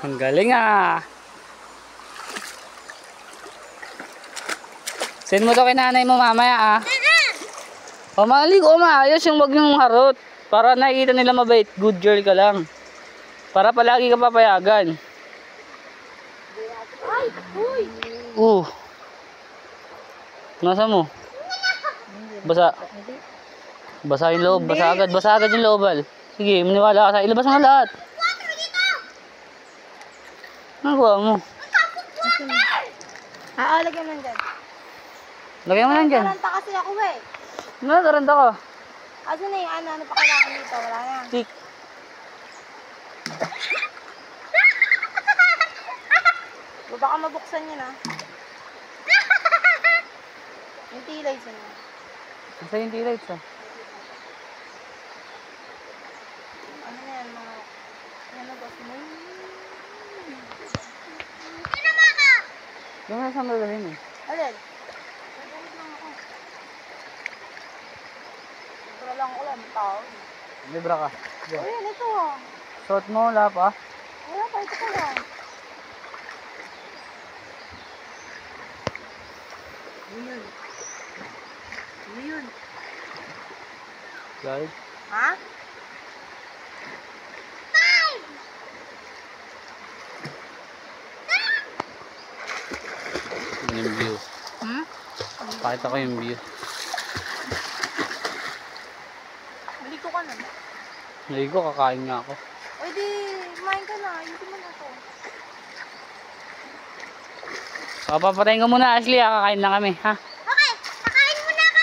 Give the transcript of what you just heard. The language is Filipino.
Ang galing ah. Send mo to kay nanay mo mamaya ah. O maligo, maayos yung wag yung harot. Para nakikita nila mabait. Good girl ka lang. Para palagi ka papayagan. Ay! Uy! Nasa mo? Basa. Basa yung loob. Basa agad yung loobal. Sige, maniwala ka sa ilabas mo lahat. Ano gawa mo? Lagyan mo dyan. Lagyan mo lang dyan. Taranta kasi ako eh. Taranta ka. Asa na yung ano pa kailangan dito? Wala na. Tik. Baka mabuksan yun ah. Yung tilay siya na. Nasa yung t-lights ah. Ano na yan mga... Ano ba? Yung nasa magaling eh. Alin? Nagawid lang ako. Libra lang ko lang. Tao. Libra ka. Ayan, ito ah. Suot mo, wala pa. Wala pa, ito ka lang. Ano yun? Guys. Ha? Yung view. Pakita ko yung view. Maligo ka na. Naligo, kakain nga ako. O di, kumain ka na. Hindi mo na to. Papapatayin ko muna, Ashley. Kakain na kami, ha?